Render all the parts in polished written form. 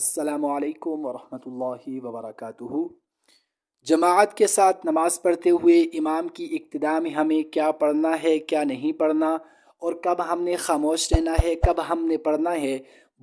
अस्सलामु अलैकुम वरहमतुल्लाहि वबरकातुहू। जमाअत के साथ नमाज़ पढ़ते हुए इमाम की इक्तिदा में हमें क्या पढ़ना है, क्या नहीं पढ़ना, और कब हमने खामोश रहना है, कब हमने पढ़ना है,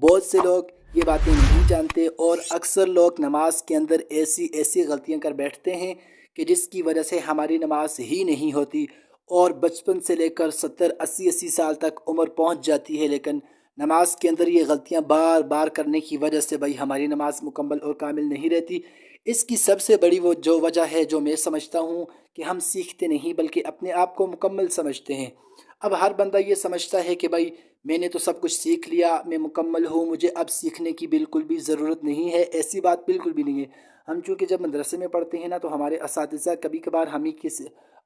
बहुत से लोग ये बातें नहीं जानते। और अक्सर लोग नमाज के अंदर ऐसी ऐसी गलतियां कर बैठते हैं कि जिसकी वजह से हमारी नमाज ही नहीं होती, और बचपन से लेकर 70 80 80 साल तक उम्र पहुंच जाती है, लेकिन नमाज के अंदर ये गलतियां बार बार करने की वजह से भाई हमारी नमाज मुकम्मल और कामिल नहीं रहती। इसकी सबसे बड़ी वो जो वजह है, जो मैं समझता हूँ, कि हम सीखते नहीं बल्कि अपने आप को मुकम्मल समझते हैं। अब हर बंदा ये समझता है कि भाई मैंने तो सब कुछ सीख लिया, मैं मुकम्मल हूँ, मुझे अब सीखने की बिल्कुल भी ज़रूरत नहीं है। ऐसी बात बिल्कुल भी नहीं है। हम चूँकि जब मदरसे में पढ़ते हैं ना, तो हमारे असातिज़ा कभी कभार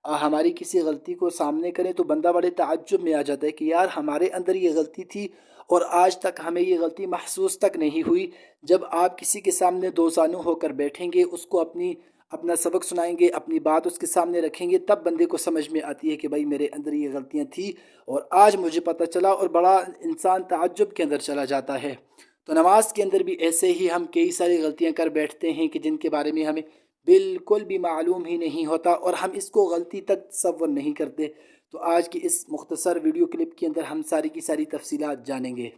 हमारी किसी गलती को सामने करें तो बंदा बड़े ताज्जुब में आ जाता है कि यार हमारे अंदर ये गलती थी और आज तक हमें ये गलती महसूस तक नहीं हुई। जब आप किसी के सामने दो जानू होकर बैठेंगे, उसको अपना सबक सुनाएंगे, अपनी बात उसके सामने रखेंगे, तब बंदे को समझ में आती है कि भाई मेरे अंदर ये गलतियां थी और आज मुझे पता चला, और बड़ा इंसान ताज्जुब के अंदर चला जाता है। तो नमाज के अंदर भी ऐसे ही हम कई सारी गलतियां कर बैठते हैं कि जिनके बारे में हमें बिल्कुल भी मालूम ही नहीं होता और हम इसको गलती तक तसव्वुर नहीं करते। तो आज की इस मुख्तसर वीडियो क्लिप के अंदर हम सारी की सारी तफसीलात जानेंगे।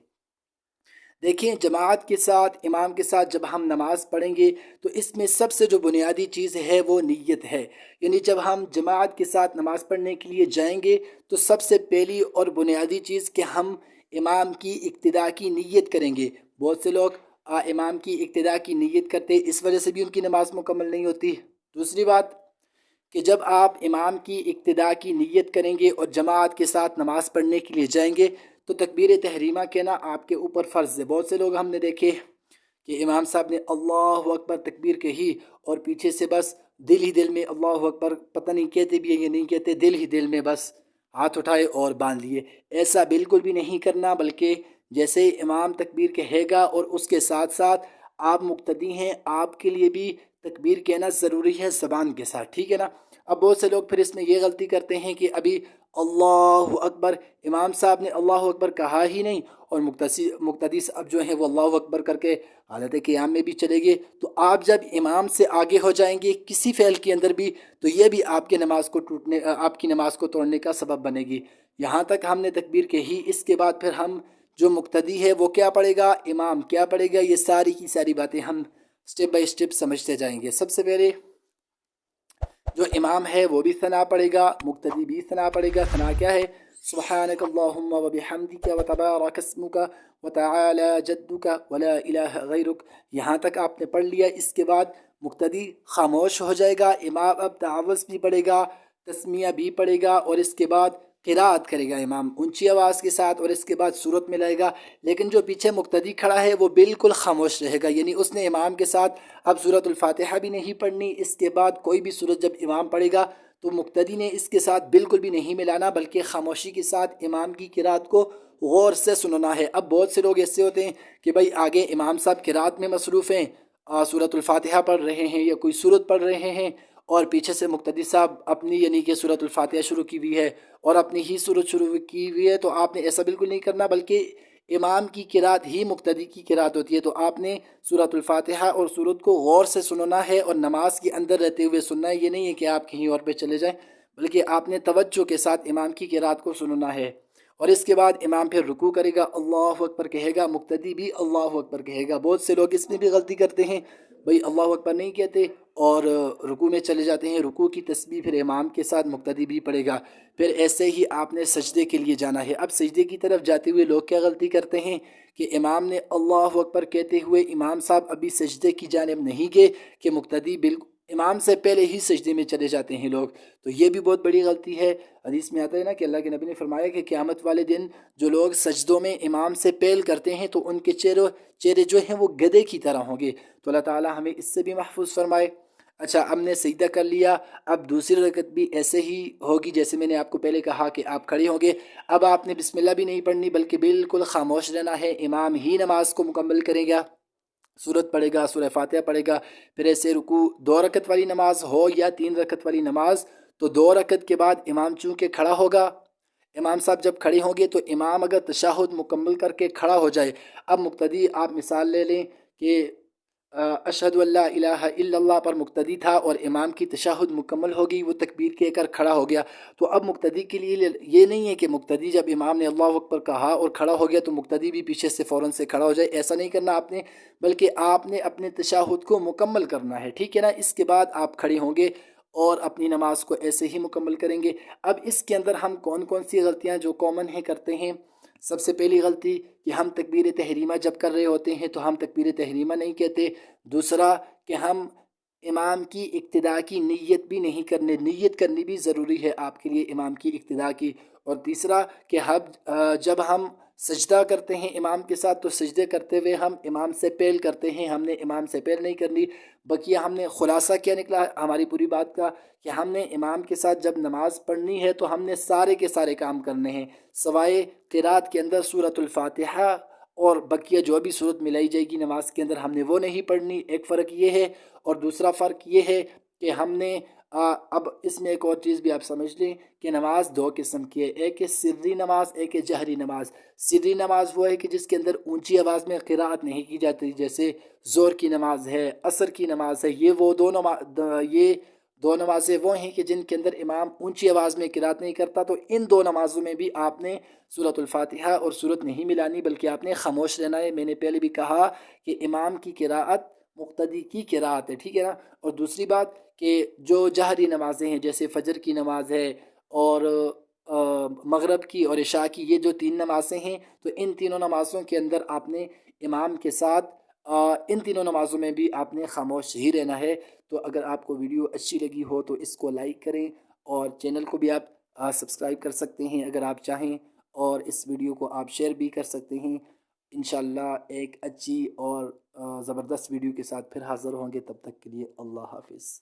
देखिए, जमात के साथ, इमाम के साथ जब हम नमाज़ पढ़ेंगे तो इसमें सबसे जो बुनियादी चीज़ है वो नीयत है। यानी जब हम जमात के साथ नमाज़ पढ़ने के लिए जाएंगे तो सबसे पहली और बुनियादी चीज़ कि हम इमाम की इक्तिदा की नीयत करेंगे। बहुत से लोग इमाम की इक्तिदा की नीयत करते, इस वजह से भी उनकी नमाज मुकम्मल नहीं होती। दूसरी बात कि जब आप इमाम की इक्तिदा की नीयत करेंगे और जमात के साथ नमाज़ पढ़ने के लिए जाएंगे तो तकबीर तहरीमा कहना आपके ऊपर फ़र्ज़ है। बहुत से लोग हमने देखे कि इमाम साहब ने अल्लाह अकबर तकबीर कही और पीछे से बस दिल ही दिल में अल्लाह अकबर, पता नहीं कहते भी है या नहीं कहते, दिल ही दिल में बस हाथ उठाए और बांध लिए। ऐसा बिल्कुल भी नहीं करना, बल्कि जैसे इमाम तकबीर कहेगा और उसके साथ साथ आप मुक्तदी हैं, आपके लिए भी तकबीर कहना ज़रूरी है ज़बान के साथ, ठीक है ना। अब बहुत से लोग फिर इसमें ये गलती करते हैं कि अभी अल्लाह अकबर, इमाम साहब ने अल्लाह अकबर कहा ही नहीं और मुक्तदी अब जो है वो अल्लाह अकबर करके हालत क़ियाम में भी चले गए। तो आप जब इमाम से आगे हो जाएंगे किसी फ़ेल के अंदर भी, तो ये भी आपकी नमाज को तोड़ने का सबब बनेगी। यहाँ तक हमने तकबीर कही, इसके बाद फिर हम जो मुक्तदी है वो क्या पढ़ेगा, इमाम क्या पढ़ेगा, ये सारी की सारी बातें हम स्टेप बाय स्टेप समझते जाएंगे। सबसे पहले जो इमाम है वो भी सना पढ़ेगा, मुक्तदी भी सना पढ़ेगा। सना क्या है? सुब्हानक अल्लाहुम्मा व बिहम्दिका व तबारक अस्मुका व तआला जद्दुका व ला इलाहा गैरुक। यहाँ तक आपने पढ़ लिया। इसके बाद मुक्तदी खामोश हो जाएगा, इमाम अब तावज़ भी पढ़ेगा, तस्मिया भी पढ़ेगा और इसके बाद क़िराअत करेगा इमाम ऊंची आवाज़ के साथ और इसके बाद सूरत में लाएगा। लेकिन जो पीछे मुक्तदी खड़ा है वो बिल्कुल खामोश रहेगा, यानी उसने इमाम के साथ अब सूरतुल फातिहा भी नहीं पढ़नी। इसके बाद कोई भी सूरत जब इमाम पढ़ेगा तो मुक्तदी ने इसके साथ बिल्कुल भी नहीं मिलाना, बल्कि खामोशी के साथ इमाम की क़िराअत को गौर से सुनना है। अब बहुत से लोग ऐसे होते हैं कि भाई आगे इमाम साहब क़िराअत में मसरूफ़ हैं, सूरतुल फातिहा पढ़ रहे हैं या कोई सूरत पढ़ रहे हैं, और पीछे से मुक्तदी साहब अपनी यानी कि सूरतुल फातिहा शुरू की हुई है और अपनी ही सूरत शुरू की हुई है। तो आपने ऐसा बिल्कुल नहीं करना, बल्कि इमाम की क़िराअत ही मुक्तदी की क़िराअत होती है। तो आपने सूरतुल फातिहा और सूरत को गौर से सुनना है और नमाज के अंदर रहते हुए सुनना है। ये नहीं है कि आप कहीं और पे चले जाएं, बल्कि आपने तवज्जो के साथ इमाम की क़िराअत को सुनना है। और इसके बाद इमाम फिर रुकू करेगा, अल्लाह अकबर कहेगा, मुक्तदी भी अल्लाह अकबर कहेगा। बहुत से लोग इसमें भी गलती करते हैं, भाई अल्लाह अकबर नहीं कहते और रुकू में चले जाते हैं। रुकू की तस्बीह फिर इमाम के साथ मुक्तदी भी पढ़ेगा। फिर ऐसे ही आपने सजदे के लिए जाना है। अब सजदे की तरफ जाते हुए लोग क्या गलती करते हैं कि इमाम ने अल्लाह अकबर कहते हुए इमाम साहब अभी सजदे की जानिब नहीं गए कि मुक्तदी बिल्कुल इमाम से पहले ही सजदे में चले जाते हैं लोग। तो ये भी बहुत बड़ी गलती है। हदीस में आता है ना कि अल्लाह के नबी ने फरमाया कि क़यामत वाले दिन जो लोग सजदों में इमाम से पहल करते हैं तो उनके चेहरे जो हैं वो गधे की तरह होंगे। तो अल्लाह ताला हमें इससे भी महफूज फरमाए। अच्छा, हमने सजदा कर लिया, अब दूसरी रकत भी ऐसे ही होगी जैसे मैंने आपको पहले कहा कि आप खड़े होंगे। अब आपने बिस्मिल्लाह भी नहीं पढ़नी, बल्कि बिल्कुल खामोश रहना है। इमाम ही नमाज को मुकम्मल करेगा, सूरत पढ़ेगा, सूरह फातिहा पढ़ेगा। फिर ऐसे रुकू, 2 रकत वाली नमाज हो या 3 रकत वाली नमाज, तो 2 रकत के बाद इमाम चूँकि खड़ा होगा, इमाम साहब जब खड़े होंगे तो इमाम अगर तशहुद मुकम्मल करके खड़ा हो जाए, अब मुक्तदी आप मिसाल ले लें کہ अशहदु अल्ला इलाहा इल्लल्लाह पर मुक्तदी था और इमाम की तशहुद मुकम्मल हो गई, वो तकबीर कहकर खड़ा हो गया। तो अब मुक्तदी के लिए ये नहीं है कि मुक्तदी जब इमाम ने अल्लाहु अकबर कहा और खड़ा हो गया तो मुक्तदी भी पीछे से फ़ौरन से खड़ा हो जाए, ऐसा नहीं करना आपने, बल्कि आपने अपने तशहुद को मुकम्मल करना है, ठीक है ना। इसके बाद आप खड़े होंगे और अपनी नमाज को ऐसे ही मुकम्मल करेंगे। अब इसके अंदर हम कौन कौन सी गलतियाँ जो कॉमन है करते हैं। सबसे पहली गलती कि हम तकबीर तहरीमा जब कर रहे होते हैं तो हम तकबीर तहरीमा नहीं कहते। दूसरा कि हम इमाम की इक्तिदा की नीयत भी नहीं करने, नीयत करनी भी ज़रूरी है आपके लिए इमाम की इक्तिदा की। और तीसरा कि जब हम सजदा करते हैं इमाम के साथ तो सजदे करते हुए हम इमाम से पहल करते हैं, हमने इमाम से पहल नहीं करनी। बकिया हमने खुलासा क्या निकला हमारी पूरी बात का कि हमने इमाम के साथ जब नमाज़ पढ़नी है तो हमने सारे के सारे काम करने हैं, सवाए क़िरात के अंदर सूरतुल फातिहा और बकिया जो भी सूरत मिलाई जाएगी नमाज के अंदर हमने वो नहीं पढ़नी। एक फ़र्क ये है। और दूसरा फ़र्क ये है कि हमने अब इसमें एक और चीज़ भी आप समझ लें कि नमाज दो किस्म की है, एक है सिर्री नमाज, एक है जहरी नमाज। सिर्री नमाज वो है कि जिसके अंदर ऊंची आवाज़ में क़िराअत नहीं की जाती, जैसे ज़ोर की नमाज है, असर की नमाज है। ये दो नमाज़ें वो हैं कि जिनके अंदर इमाम ऊंची आवाज़ में क़िराअत नहीं करता। तो इन दो नमाज़ों में भी आपने सूरतुल फातिहा और सूरत नहीं मिलानी, बल्कि आपने खामोश रहना है। मैंने पहले भी कहा कि इमाम की क़िराअत मुक्तदी की क़िराअत है, ठीक है ना। और दूसरी बात कि जो जहरी नमाज़ें हैं जैसे फ़जर की नमाज है और मगरिब की और इशा की, ये जो तीन नमाज़ें हैं तो इन तीनों नमाज़ों के अंदर आपने इमाम के साथ इन तीनों नमाज़ों में भी आपने खामोश ही रहना है। तो अगर आपको वीडियो अच्छी लगी हो तो इसको लाइक करें और चैनल को भी आप सब्सक्राइब कर सकते हैं अगर आप चाहें, और इस वीडियो को आप शेयर भी कर सकते हैं। इंशाल्लाह एक अच्छी और ज़बरदस्त वीडियो के साथ फिर हाज़िर होंगे, तब तक के लिए अल्लाह हाफ़िज़।